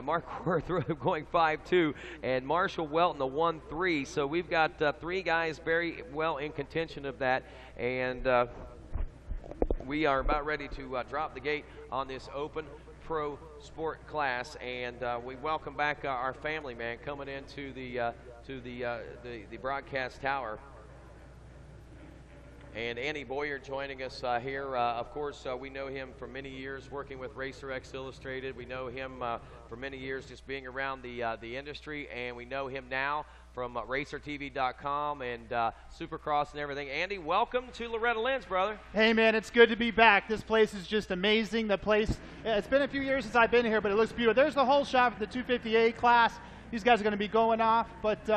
Mark Worth going 5-2, and Marshall Welton the 1-3. So we've got 3 guys very well in contention of that, and we are about ready to drop the gate on this open pro sport class, and we welcome back our family man coming into the broadcast tower. And Andy Boyer joining us here. Of course, we know him for many years working with RacerX Illustrated. We know him for many years just being around the industry, and we know him now from RacerTV.com and Supercross and everything. Andy, welcome to Loretta Lynn's, brother. Hey, man, it's good to be back. This place is just amazing. The place, it's been a few years since I've been here, but it looks beautiful. There's the whole shot for the 258 class. These guys are going to be going off, but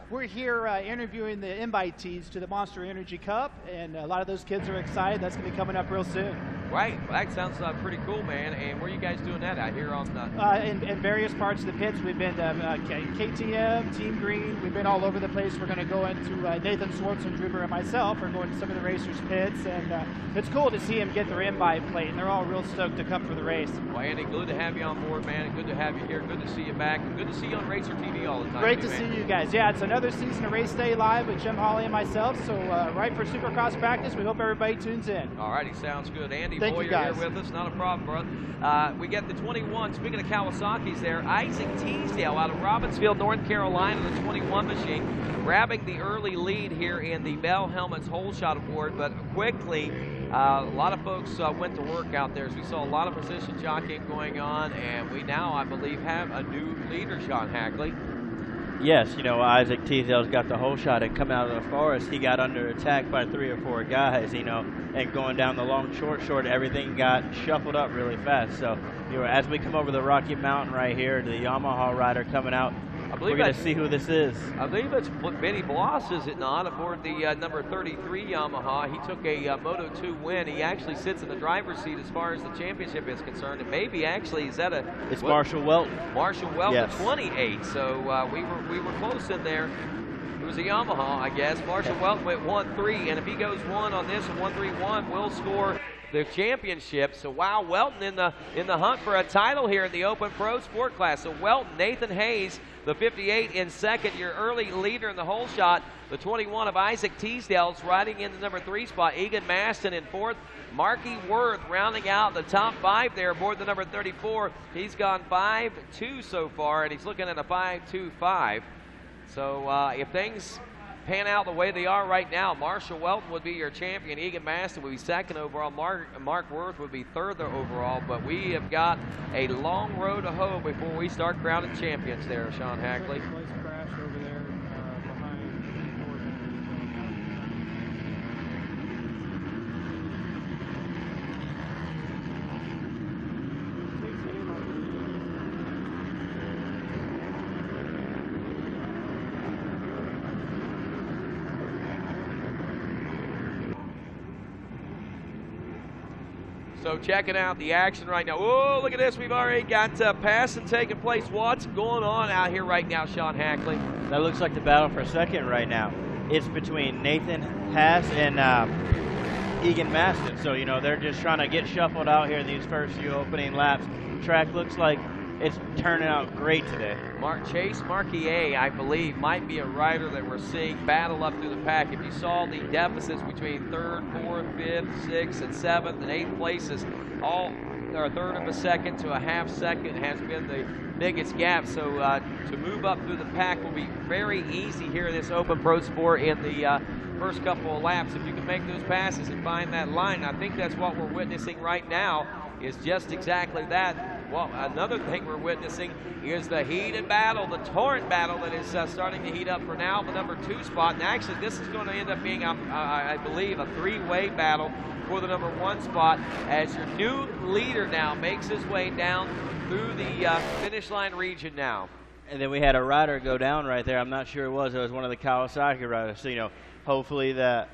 we're here interviewing the invitees to the Monster Energy Cup, and a lot of those kids are excited. That's going to be coming up real soon. Right. Well, that sounds pretty cool, man. And where are you guys doing that out here on the... in various parts of the pits. We've been to KTM, Team Green. We've been all over the place. We're going to go into Nathan Swartzendruber and myself are going to some of the racers' pits, and it's cool to see them get their invite plate, and they're all real stoked to come for the race. Well, Andy, good to have you on board, man, and good to have you here. Good to see you back, and good to see you on RacerTV all the time. Great to see you guys. Yeah, it's another season of Race Day Live with Jim Hawley and myself, so right for Supercross practice. We hope everybody tunes in. All righty, sounds good. Andy Thank Boyer you guys. here with us, not a problem, brother. We get the 21. Speaking of Kawasaki's there, Isaac Teasdale out of Robbinsville, North Carolina, the 21 machine, grabbing the early lead here in the Bell Helmets Hole Shot Award, but quickly a lot of folks went to work out there as we saw a lot of position jockeying going on, and we now, I believe, have a new leader, Sean Hackley. Yes, you know, Isaac Teasdale's got the whole shot, and coming out of the forest, he got under attack by 3 or 4 guys, you know, and going down the long, short, everything got shuffled up really fast. So, you know, as we come over the Rocky Mountain right here, the Yamaha rider coming out, we're going to see who this is. I believe it's Benny Bloss, is it not, aboard the number 33 Yamaha. He took a Moto 2 win. He actually sits in the driver's seat as far as the championship is concerned. And maybe actually, is that a... It's Marshall Welton. Marshall Welton, yes. 28. So we were close in there. It was a Yamaha, I guess. Marshall Welton went 1-3, and if he goes 1 on this and 1-3-1, will score the championship. So wow, Welton in the hunt for a title here in the Open Pro Sport class. So Welton, Nathan Hayes, the 58 in second, your early leader in the whole shot. The 21 of Isaac Teasdale's riding in the number 3 spot. Egan Maston in 4th. Marky Worth rounding out the top 5 there aboard the number 34. He's gone 5-2 so far, and he's looking at a 5-2-5. So if things pan out the way they are right now, Marshall Welton would be your champion. Egan Maston would be 2nd overall. Mark Worth would be 3rd overall. But we have got a long road to hoe before we start crowning champions there, Sean Hackley. So checking out the action right now. Oh, look at this. We've already got passing taking place. What's going on out here right now, Sean Hackley? That looks like the battle for second right now. It's between Nathan Haas and Egan Maston. So, you know, they're just trying to get shuffled out here in these first few opening laps. Track looks like it's turning out great today. Chase Marquier, I believe, might be a rider that we're seeing battle up through the pack. If you saw the deficits between 3rd, 4th, 5th, 6th, and 7th, and 8th places, all are a 1/3 of a second to a 1/2 second has been the biggest gap. So to move up through the pack will be very easy here in this Open Pro Sport in the first couple of laps. If you can make those passes and find that line, I think that's what we're witnessing right now, is just exactly that. Well, another thing we're witnessing is the heated battle, the torrent battle that is starting to heat up for now, the number 2 spot. And actually, this is going to end up being, I believe, a 3-way battle for the number 1 spot as your new leader now makes his way down through the finish line region now. And then we had a rider go down right there. I'm not sure it was one of the Kawasaki riders. So, you know, hopefully that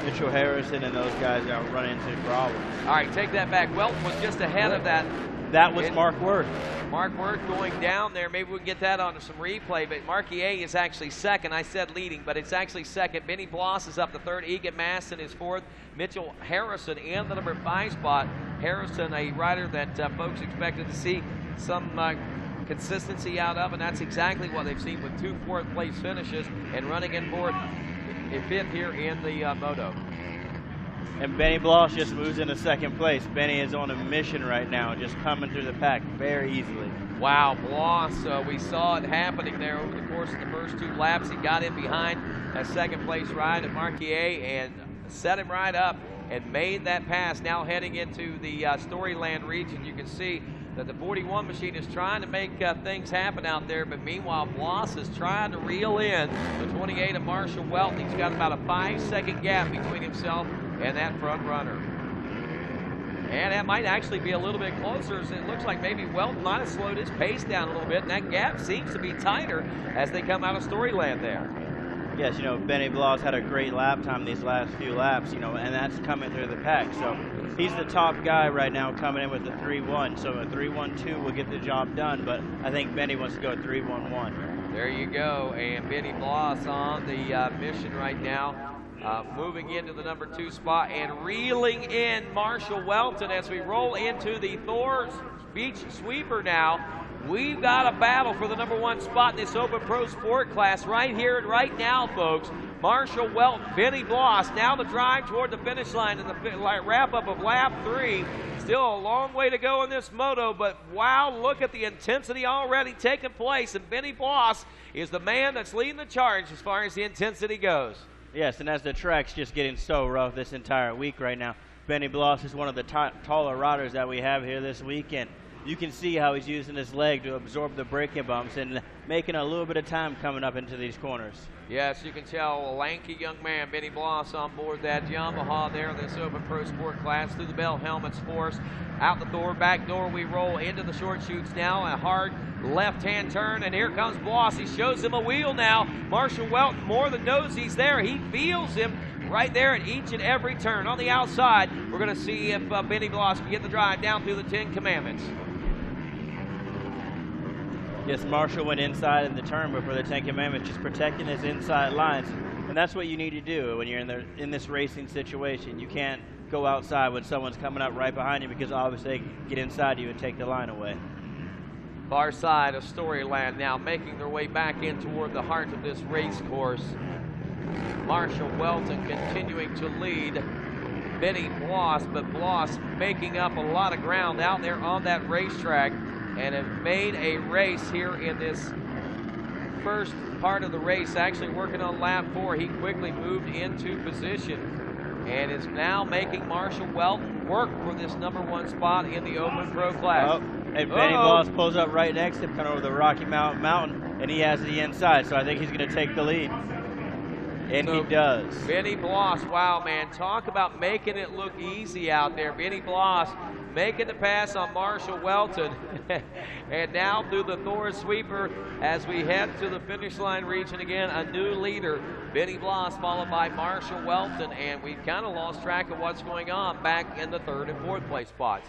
Mitchell Harrison and those guys don't run into problems. All right, take that back. Welton was just ahead of that. That was Mark Worth. Mark Worth going down there. Maybe we can get that on some replay, but Marquier is actually 2nd. I said leading, but it's actually 2nd. Benny Bloss is up to 3rd. Egan Maston is 4th. Mitchell Harrison in the number 5 spot. Harrison, a rider that folks expected to see some consistency out of, and that's exactly what they've seen with 2 fourth-place finishes and running in fourth and fifth here in the Moto. And Benny Bloss just moves into second place. Benny is on a mission right now, just coming through the pack very easily. Wow, Bloss, we saw it happening there over the course of the first 2 laps. He got in behind a second-place ride at Marquier and set him right up and made that pass. Now heading into the Storyland region, you can see that the 41 machine is trying to make things happen out there, but meanwhile Bloss is trying to reel in the 28 of Marshall Welton. He's got about a 5-second gap between himself and that front runner. And that might actually be a little bit closer, as it looks like maybe Welton might have slowed his pace down a little bit, and that gap seems to be tighter as they come out of Storyland there. Yes, Benny Bloss had a great lap time these last few laps, and that's coming through the pack. So he's the top guy right now coming in with the 3-1. So a 3-1-2 will get the job done, but I think Benny wants to go 3-1-1. There you go, and Benny Bloss on the mission right now. Moving into the number 2 spot and reeling in Marshall Welton as we roll into the Thor's Beach Sweeper now. We've got a battle for the number 1 spot in this Open Pro Sport class right here and right now, folks. Marshall Welton, Benny Bloss, now the drive toward the finish line in the wrap-up of lap 3. Still a long way to go in this moto, but wow, look at the intensity already taking place, and Benny Bloss is the man that's leading the charge as far as the intensity goes. Yes, and as the track's just getting so rough this entire week right now, Benny Bloss is one of the taller riders that we have here this weekend. You can see how he's using his leg to absorb the braking bumps and making a little bit of time coming up into these corners. Yes, you can tell a lanky young man, Benny Bloss, on board that Yamaha there in this Open Pro Sport class. Through the bell helmets for us. Out the door, back door, we roll into the short chutes now. A hard left-hand turn, and here comes Bloss. He shows him a wheel now. Marshall Welton more than knows he's there. He feels him right there at each and every turn. On the outside, we're going to see if Benny Bloss can get the drive down through the 10 Commandments. Yes, Marshall went inside in the turn before the 10 Commandments, just protecting his inside lines. And that's what you need to do when you're in this racing situation. You can't go outside when someone's coming up right behind you, because obviously they can get inside you and take the line away. Far side of Storyland now, making their way back in toward the heart of this race course. Marshall Welton continuing to lead Benny Bloss, but Bloss making up a lot of ground out there on that racetrack, and have made a race here in this first part of the race. Actually working on lap 4, he quickly moved into position and is now making Marshall Welton work for this number 1 spot in the Open Pro class. And Benny Bloss pulls up right next to him, coming over the Rocky Mountain, and he has the inside, so I think he's going to take the lead. And so he does. Benny Bloss, wow, man, talk about making it look easy out there. Benny Bloss making the pass on Marshall Welton. And now through the Thor Sweeper as we head to the finish line region again, a new leader, Benny Bloss, followed by Marshall Welton, and we've kind of lost track of what's going on back in the 3rd and 4th place spots.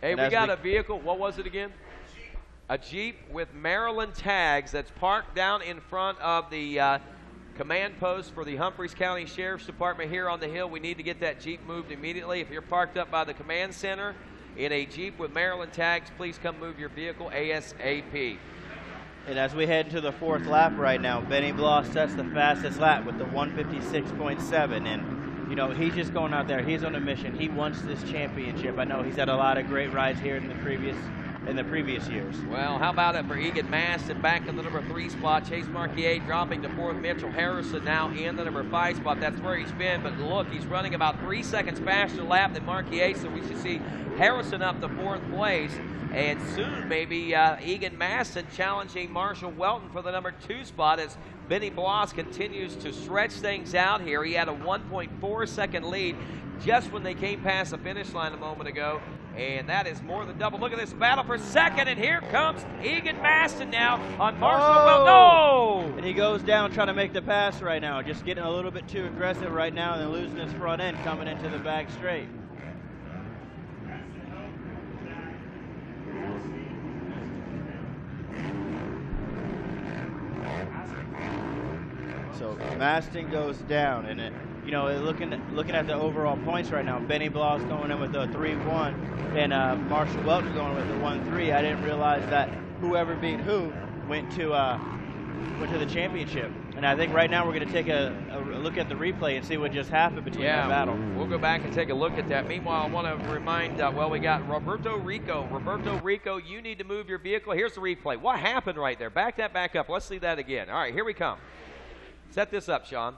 Hey, we got a vehicle. What was it again? A Jeep with Maryland tags that's parked down in front of the command post for the Humphreys County Sheriff's Department here on the hill. We need to get that Jeep moved immediately. If you're parked up by the command center in a Jeep with Maryland tags, please come move your vehicle ASAP. And as we head into the 4th lap right now, Benny Bloss sets the fastest lap with the 156.7, and he's just going out there. He's on a mission. He wants this championship. I know he's had a lot of great rides here in the previous years. Well, how about it for Egan Maston back in the number 3 spot. Chase Marquier dropping to 4th. Mitchell Harrison now in the number 5 spot. That's where he's been, but look, he's running about 3 seconds faster lap than Marquier, so we should see Harrison up to 4th place. And soon, maybe Egan Maston challenging Marshall Welton for the number 2 spot as Benny Bloss continues to stretch things out here. He had a 1.4 second lead just when they came past the finish line a moment ago, and that is more than double. Look at this battle for second, and here comes Egan Maston now on Marshall Welton. No! And he goes down trying to make the pass right now, just getting a little bit too aggressive right now and then losing his front end coming into the back straight. So Maston goes down, and you know, looking at the overall points right now, Benny Bloss going in with a 3-1, and Marshall Welton going with a 1-3. I didn't realize that whoever beat who went to the championship. And I think right now we're going to take a look at the replay and see what just happened between that battle. We'll go back and take a look at that. Meanwhile, I want to remind, we got Roberto Rico. Roberto Rico, you need to move your vehicle. Here's the replay. What happened right there? Back that back up. Let's see that again. All right, here we come. Set this up, Sean.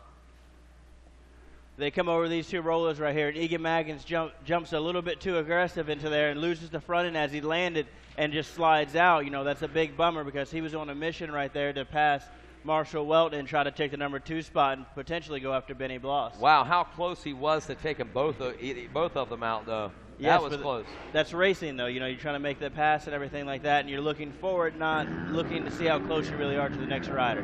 They come over these two rollers right here, and Egan Maggins jumps a little bit too aggressive into there and loses the front end as he landed and just slides out. You know, that's a big bummer because he was on a mission right there to pass Marshall Welton and try to take the number 2 spot and potentially go after Benny Bloss. Wow, how close he was to taking both of them out, though. Yes, that was close. That's racing, though. You know, you're trying to make the pass and everything like that, and you're looking forward, not looking to see how close you really are to the next rider.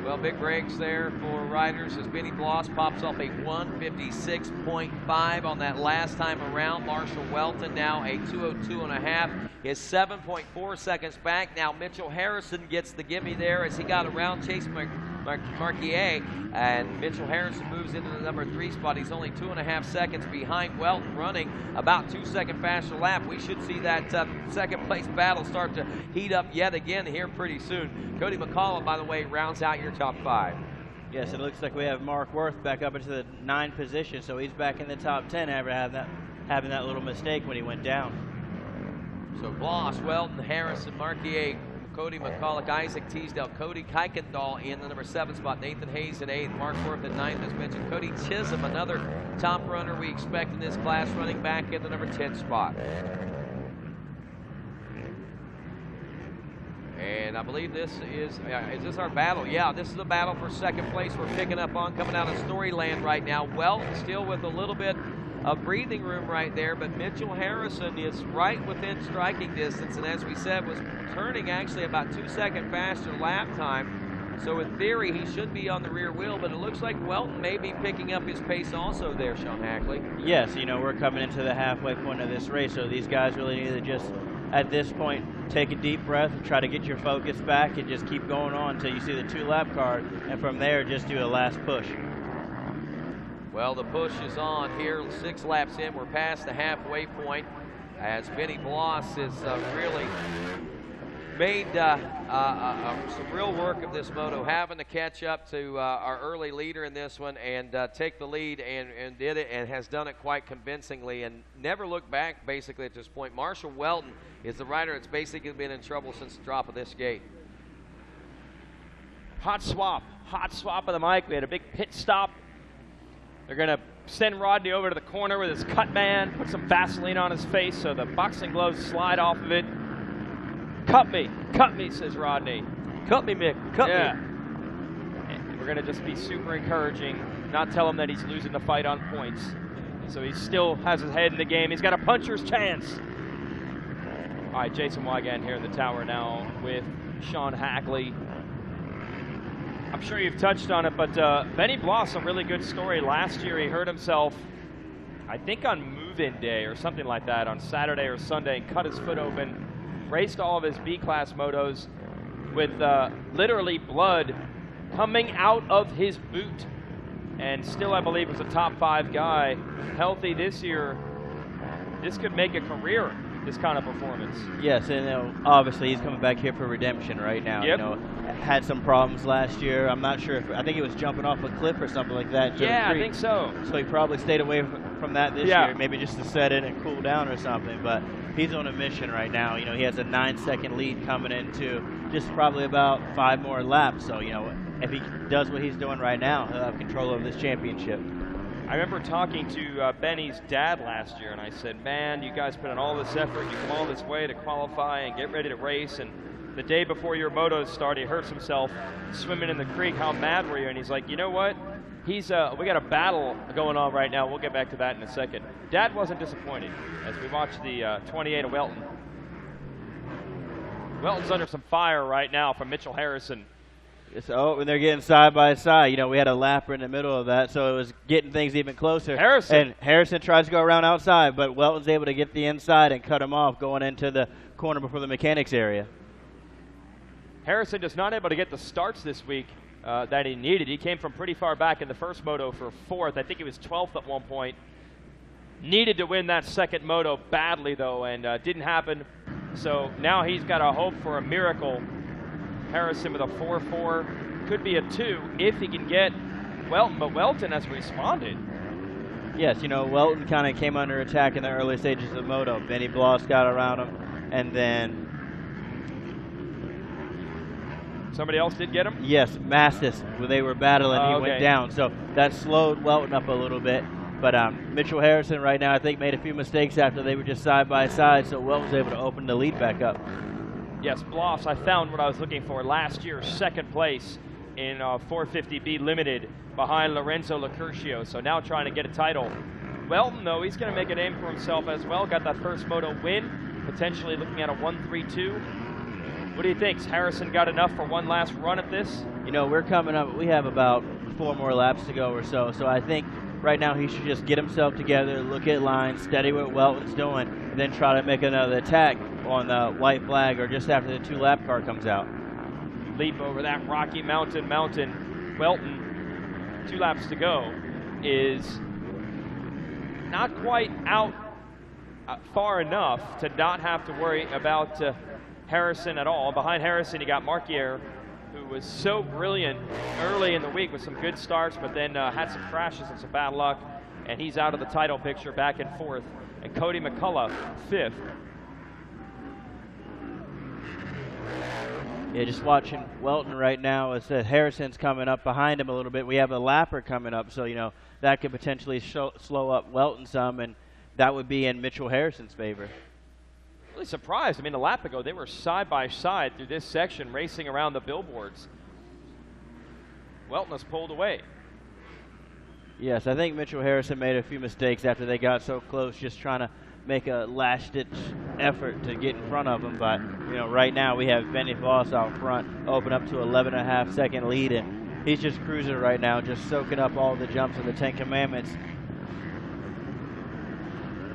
Well, big breaks there for riders as Benny Bloss pops off a 156.5 on that last time around. Marshall Welton now a 202.5 is 7.4 seconds back. Now Mitchell Harrison gets the gimme there as he got around Chase Marquier, and Mitchell Harrison moves into the number 3 spot. He's only 2.5 seconds behind Welton, running about 2 second faster lap. We should see that second place battle start to heat up yet again here pretty soon. Cody McCollum, by the way, rounds out your top 5. Yes, it looks like we have Mark Worth back up into the 9th position, so he's back in the top 10 after having that little mistake when he went down. So Bloss, Welton, Harrison, Marquier, Cody McCulloch, Isaac Teasdale, Cody Kuykendall in the number 7 spot, Nathan Hayes in 8th, Mark Worth in 9th, as mentioned. Cody Chisholm, another top runner we expect in this class, running back in the number 10 spot. And I believe this is this our battle? Yeah, this is the battle for second place we're picking up on, coming out of Storyland right now. Welton still with a little bit of breathing room right there, but Mitchell Harrison is right within striking distance, and as we said, was turning actually about 2 second faster lap time. So in theory, he should be on the rear wheel, but it looks like Welton may be picking up his pace also there, Sean Hackley. Yes, you know, we're coming into the halfway point of this race, so these guys really need to just, at this point, take a deep breath and try to get your focus back and just keep going on until you see the 2-lap card, and from there, just do a last push. Well, the push is on here, 6 laps in. We're past the halfway point as Benny Bloss has really made some real work of this moto, having to catch up to our early leader in this one and take the lead, and did it, and has done it quite convincingly and never looked back basically at this point. Marshall Welton is the rider that's basically been in trouble since the drop of this gate. Hot swap of the mic. We had a big pit stop. They're going to send Rodney over to the corner with his cut band, put some Vaseline on his face so the boxing gloves slide off of it. Cut me, says Rodney. Cut me, Mick, cut me. And we're going to just be super encouraging, not tell him that he's losing the fight on points. So he still has his head in the game. He's got a puncher's chance. All right, Jason Wygant here in the tower now with Sean Hackley. I'm sure you've touched on it, but Benny Bloss, a really good story. Last year he hurt himself, I think on move-in day or something like that, on Saturday or Sunday, and cut his foot open. Raced all of his B-class motos with literally blood coming out of his boot. And still, I believe, was a top 5 guy. Healthy this year. This could make a career, this kind of performance. Yes, and obviously he's coming back here for redemption right now. Yep. You know, had some problems last year. I'm not sure I think he was jumping off a cliff or something like that. Yeah, I think so. So he probably stayed away from that this year, maybe just to set in and cool down or something. But he's on a mission right now. You know, he has a 9-second lead coming into just probably about 5 more laps. So, you know, if he does what he's doing right now, he'll have control of this championship. I remember talking to Benny's dad last year, and I said, man, you guys put in all this effort, you come all this way to qualify and get ready to race, and the day before your motos start, he hurts himself swimming in the creek. How mad were you? And he's like, you know what? We got a battle going on right now. We'll get back to that in a second. Dad wasn't disappointed as we watched the 28 of Welton. Welton's under some fire right now from Mitchell Harrison. So, and they're getting side by side. You know, we had a lapper in the middle of that, so it was getting things even closer. And Harrison tries to go around outside, but Welton's able to get the inside and cut him off going into the corner before the mechanics area. Harrison just not able to get the starts this week. that he needed. He came from pretty far back in the first moto for 4th. I think he was 12th at one point. Needed to win that second moto badly, though, and didn't happen. So now he's got to hope for a miracle. Harrison with a 4-4. Could be a 2 if he can get Welton, but Welton has responded. Yes, you know, Welton kind of came under attack in the early stages of the moto. Benny Bloss got around him, and then somebody else did get him? Yes, Mastis, when they were battling, he went down. So that slowed Welton up a little bit. But Mitchell Harrison right now, I think, made a few mistakes after they were just side by side, so Welton was able to open the lead back up. Yes, Bloss, I found what I was looking for last year, 2nd place in 450B Limited behind Lorenzo Locurcio, so now trying to get a title. Welton, though, he's going to make a name for himself as well. Got that first moto win, potentially looking at a 1-3-2. What do you think? Has Harrison got enough for one last run at this? You know, we're coming up. We have about 4 more laps to go or so. So I think right now he should just get himself together, look at lines, steady what Welton's doing, and then try to make another attack on the white flag or just after the 2-lap car comes out. Leap over that Rocky Mountain. Welton, 2 laps to go, is not quite out far enough to not have to worry about Harrison at all. Behind Harrison, you got Marquier, who was so brilliant early in the week with some good starts, but then had some crashes and some bad luck, and he's out of the title picture, back in 4th. And Cody McCullough, 5th. Yeah, just watching Welton right now as Harrison's coming up behind him a little bit. We have a lapper coming up, so, you know, that could potentially slow up Welton some, and that would be in Mitchell Harrison's favor. Really surprised. I mean, a lap ago, they were side by side through this section, racing around the billboards. Welton has pulled away. Yes, I think Mitchell Harrison made a few mistakes after they got so close, just trying to make a last-ditch effort to get in front of him. But, you know, right now we have Benny Voss out front, open up to 11.5-second lead, and he's just cruising right now, just soaking up all the jumps of the 10 Commandments.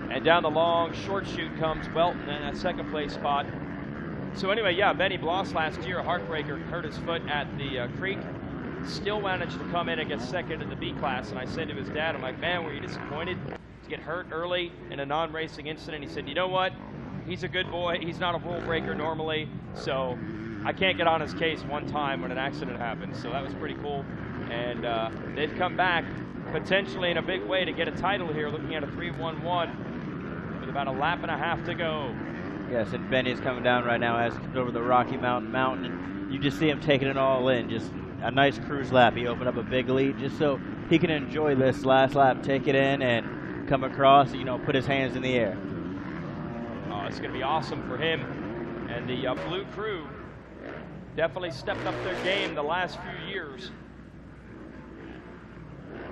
And down the long short chute comes Welton in that 2nd place spot. So anyway, yeah, Benny Bloss last year, a heartbreaker, hurt his foot at the creek. Still managed to come in and get 2nd in the B class. And I said to his dad, I'm like, man, were you disappointed to get hurt early in a non-racing incident? He said, you know what? He's a good boy. He's not a rule breaker normally. So I can't get on his case one time when an accident happens. So that was pretty cool. And they've come back potentially in a big way to get a title here, looking at a 3-1-1. About a lap and a half to go. Yes, and Benny's coming down right now as he comes over the Rocky Mountain, and you just see him taking it all in. Just a nice cruise lap. He opened up a big lead just so he can enjoy this last lap, take it in, and come across, you know, put his hands in the air. Oh, it's going to be awesome for him. And the Blue Crew definitely stepped up their game the last few years.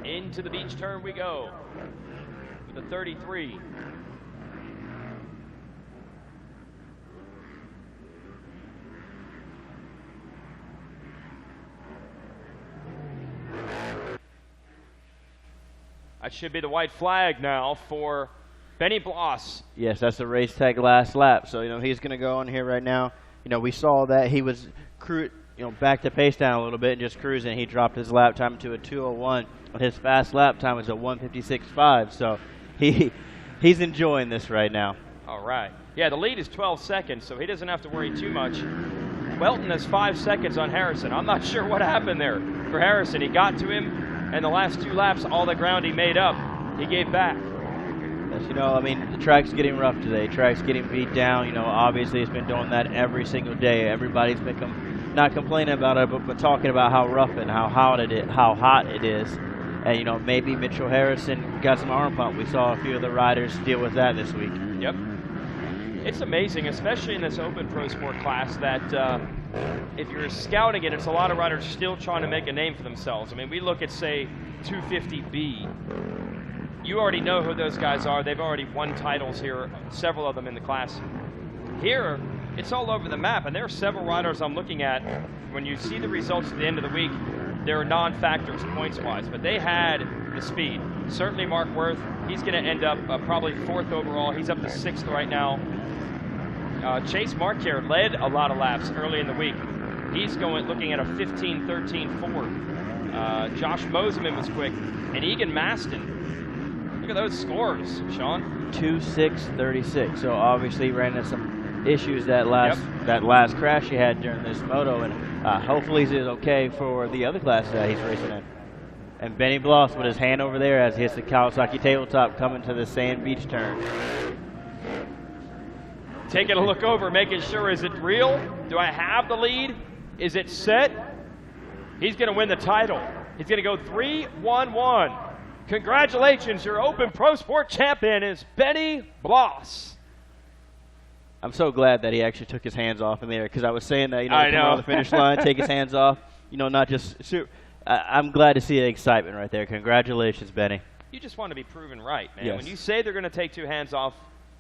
Into the beach turn we go with the 33. That should be the white flag now for Benny Bloss. Yes, that's the race tag last lap. So, you know, he's going to go on here right now. You know, we saw that he was, back the pace down a little bit and just cruising. He dropped his lap time to a 2:01. But his fast lap time was a 1:56.5. So he's enjoying this right now. All right. Yeah, the lead is 12 seconds, so he doesn't have to worry too much. Welton has 5 seconds on Harrison. I'm not sure what happened there for Harrison. He got to him. And the last 2 laps, all the ground he made up, he gave back. Yes, you know, I mean, the track's getting rough today. Track's getting beat down. You know, obviously it's been doing that every single day. Everybody's been not complaining about it, but talking about how rough and how hot it is. And, you know, maybe Mitchell Harrison got some arm pump. We saw a few of the riders deal with that this week. Yep. It's amazing, especially in this open pro sport class, that if you're scouting it, it's a lot of riders still trying to make a name for themselves. I mean, we look at, say, 250B. You already know who those guys are. They've already won titles here, several of them in the class. Here, it's all over the map, and there are several riders I'm looking at. When you see the results at the end of the week, there are non-factors points-wise, but they had the speed. Certainly Mark Worth, he's going to end up probably 4th overall. He's up to 6th right now. Chase Marquier led a lot of laps early in the week. He's looking at a 15-13-4. Josh Moseman was quick, and Egan Maston. Look at those scores, Sean. 2.6.36. So obviously ran into some issues that last crash he had during this moto, and hopefully he's okay for the other classes that he's racing in. And Benny Bloss with his hand over there as he hits the Kawasaki tabletop coming to the sand beach turn. Taking a look over, making sure, is it real? Do I have the lead? Is it set? He's going to win the title. He's going to go 3-1-1. Congratulations, your Open Pro Sport champion is Benny Bloss. I'm so glad that he actually took his hands off in there, because I was saying that, I come know. on the finish line, take his hands off, not just I'm glad to see the excitement right there. Congratulations, Benny. You just want to be proven right, man. Yes. When you say they're going to take 2 hands off,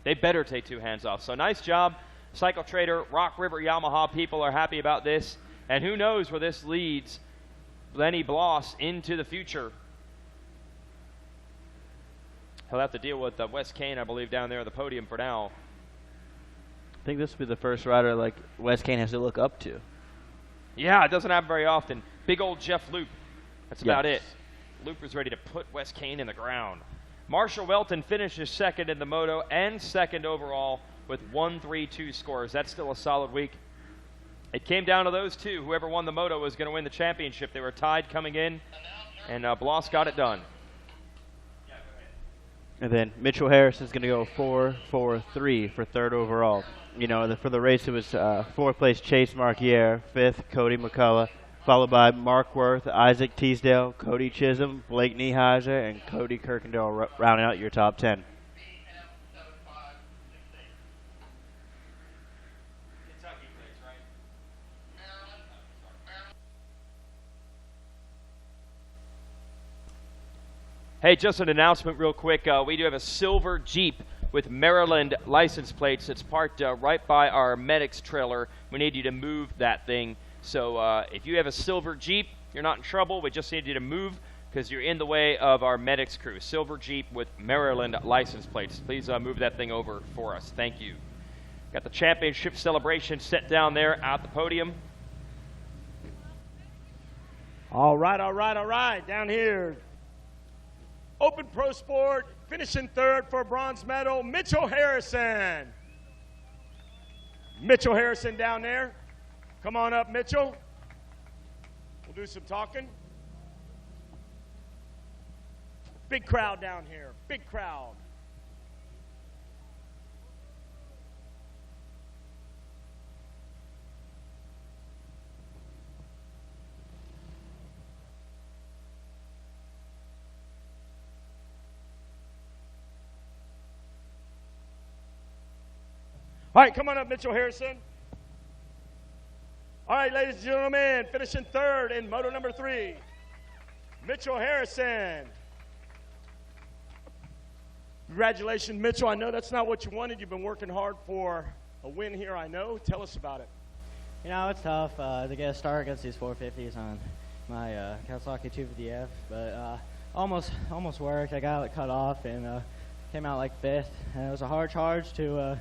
they better take 2 hands off. So nice job. Cycle Trader, Rock River Yamaha people are happy about this. And who knows where this leads Benny Bloss into the future. He'll have to deal with Wes Kane, I believe, down there at the podium for now. I think this will be the first rider like Wes Kane has to look up to. Yeah, it doesn't happen very often. Big old Jeff Loop. That's about it. Loop is ready to put Wes Kane in the ground. Marshall Welton finishes second in the moto and second overall with 1-3-2 scores. That's still a solid week. It came down to those two. Whoever won the moto was going to win the championship. They were tied coming in, and Bloss got it done. And then Mitchell Harris is going to go 4-4-3 for third overall. For the race, it was fourth place Chase Marquiere, fifth Cody McCullough, followed by Mark Worth, Isaac Teasdale, Cody Chisholm, Blake Niehiser, and Cody Kirkendall rounding out your top 10. Hey, just an announcement real quick. We do have a silver Jeep with Maryland license plates. It's parked right by our medics trailer. We need you to move that thing. So if you have a silver Jeep, you're not in trouble. We just need you to move because you're in the way of our medics crew. Silver Jeep with Maryland license plates. Please move that thing over for us. Thank you. Got the championship celebration set down there at the podium. All right. Down here. Open Pro Sport, finishing third for a bronze medal, Mitchell Harrison. Mitchell Harrison down there. Come on up, Mitchell. We'll do some talking. Big crowd down here, big crowd. All right, come on up, Mitchell Harrison. All right, ladies and gentlemen, finishing third in moto number 3, Mitchell Harrison. Congratulations, Mitchell. I know that's not what you wanted. You've been working hard for a win here, I know. Tell us about it. It's tough to get a start against these 450s on my Kawasaki 250F, but almost worked. I got it cut off and came out like 5th. And it was a hard charge to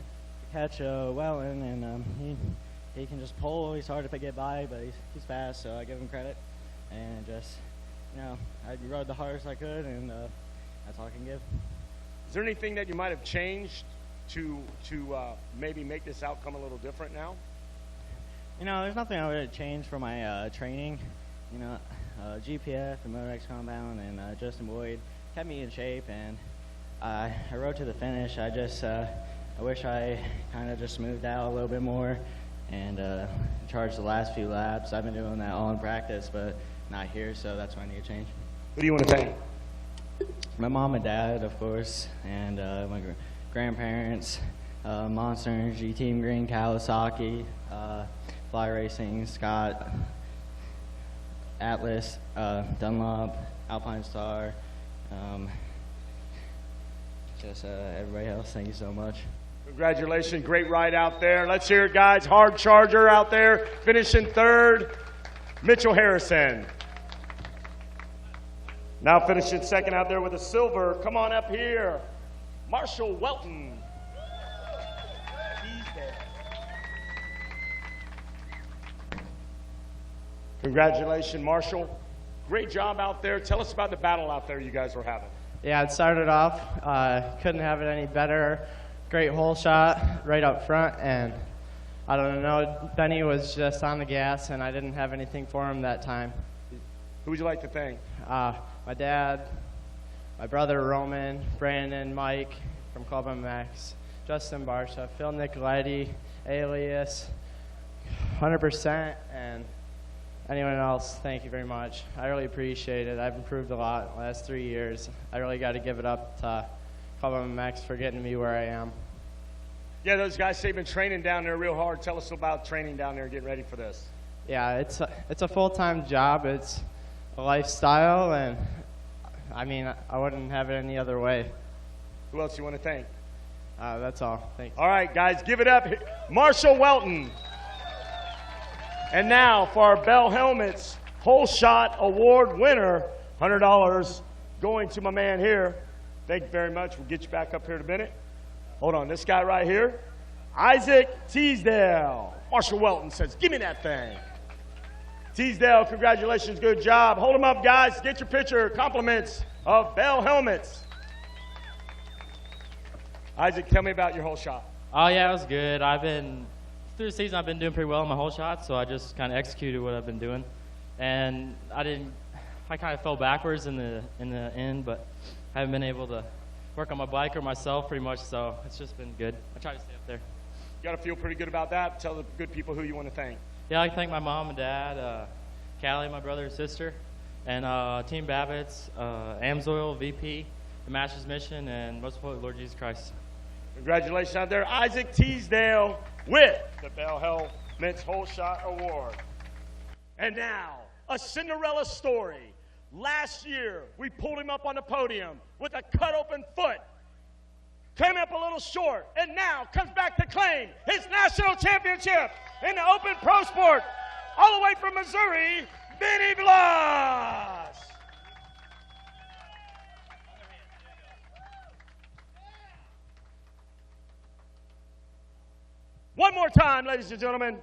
catch Wellen, and he can just pull. He's hard to get by, but he's fast, so I give him credit. And just, I rode the hardest I could, and that's all I can give. Is there anything that you might have changed to maybe make this outcome a little different now? There's nothing I would change for my training. GPF and MotoX Compound and Justin Boyd kept me in shape, and I rode to the finish. I wish I kind of just moved out a little bit more and charged the last few laps. I've been doing that all in practice, but not here, so that's why I need to change. Who do you want to thank? My mom and dad, of course, and my grandparents, Monster Energy, Team Green, Kawasaki, Fly Racing, Scott, Atlas, Dunlop, Alpine Star, everybody else. Thank you so much. Congratulations, great ride out there. Let's hear it, guys. Hard charger out there, finishing third, Mitchell Harrison. Now finishing second out there with a silver. Come on up here, Marshall Welton. Congratulations, Marshall. Great job out there. Tell us about the battle out there you guys were having. Yeah, it started off, couldn't have it any better. Great hole shot right up front, and I don't know, Benny was just on the gas, and I didn't have anything for him that time. Who would you like to thank? My dad, my brother Roman, Brandon, Mike from Club MX, Justin Barsha, Phil Nicoletti, Alias, 100%, and anyone else, thank you very much. I really appreciate it. I've improved a lot the last 3 years. I really got to give it up to Club MX for getting me where I am. Yeah, those guys say they've been training down there real hard. Tell us about training down there and getting ready for this. Yeah, it's a full-time job. It's a lifestyle, and I mean, I wouldn't have it any other way. Who else you want to thank? That's all. Thank you. All right, guys, give it up. Marshall Welton. And now for our Bell Helmets Hole Shot Award winner, $100 going to my man here. Thank you very much. We'll get you back up here in a minute. Hold on, this guy right here, Isaac Teasdale. Marshall Welton says, give me that thing. Teasdale, congratulations, good job. Hold them up, guys. Get your picture. Compliments of Bell Helmets. Isaac, tell me about your hole shot. Oh, yeah, it was good. Through the season, I've been doing pretty well in my hole shots, so I just kind of executed what I've been doing. And I kind of fell backwards in the end, but I haven't been able to work on my bike or myself pretty much, so it's just been good. I try to stay up there. You got to feel pretty good about that. Tell the good people who you want to thank. Yeah, I thank my mom and dad, Callie, my brother and sister, and Team Babbitts, Amsoil, VP, the Master's Mission, and most importantly, Lord Jesus Christ. Congratulations out there, Isaac Teasdale with the Bell Helmets Hole Shot Award. And now, a Cinderella story. Last year, we pulled him up on the podium with a cut-open foot. Came up a little short, and now comes back to claim his national championship in the Open Pro Sport. All the way from Missouri, Benny Blas. One more time, ladies and gentlemen.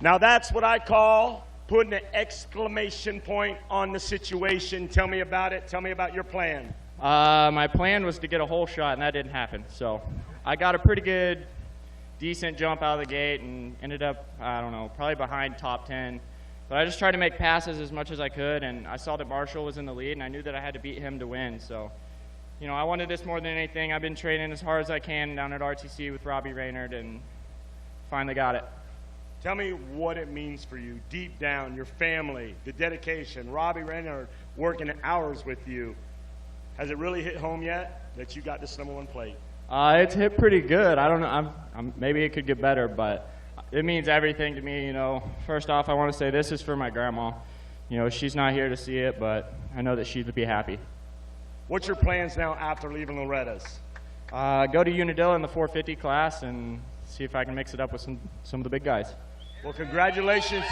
Now that's what I call putting an exclamation point on the situation. Tell me about it. Tell me about your plan. My plan was to get a hole shot, and that didn't happen. So I got a pretty good, decent jump out of the gate and ended up, I don't know, probably behind top 10. But I just tried to make passes as much as I could, and I saw that Marshall was in the lead, and I knew that I had to beat him to win. So, you know, I wanted this more than anything. I've been training as hard as I can down at RTC with Robbie Raynard, and finally got it. Tell me what it means for you, deep down, your family, the dedication, Robbie Raynard working hours with you. Has it really hit home yet that you got this #1 plate? It's hit pretty good. I don't know. Maybe it could get better, but it means everything to me. You know, first off, I want to say this is for my grandma. You know, she's not here to see it, but I know that she'd be happy. What's your plans now after leaving Loretta's? Go to Unadilla in the 450 class and see if I can mix it up with some of the big guys. Well, congratulations.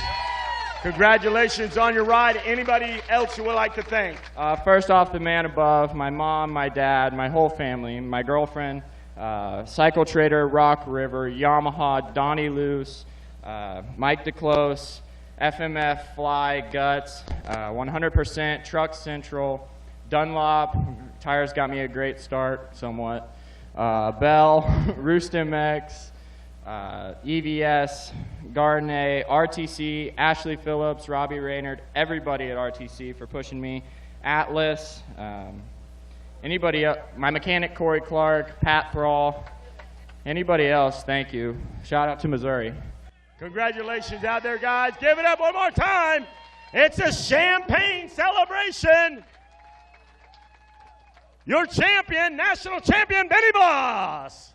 Congratulations on your ride. Anybody else you would like to thank? First off, the man above, my mom, my dad, my whole family, my girlfriend, Cycle Trader, Rock River, Yamaha, Donnie Luce, Mike DeClose, FMF, Fly, Guts, 100%, Truck Central, Dunlop, tires got me a great start, somewhat, Bell, Roost MX, EVS, Gardner, RTC, Ashley Phillips, Robbie Raynard, everybody at RTC for pushing me, Atlas, anybody else, my mechanic Corey Clark, Pat Thrall, anybody else, thank you. Shout out to Missouri. Congratulations out there, guys. Give it up one more time. It's a champagne celebration. Your champion, national champion, Benny Blas.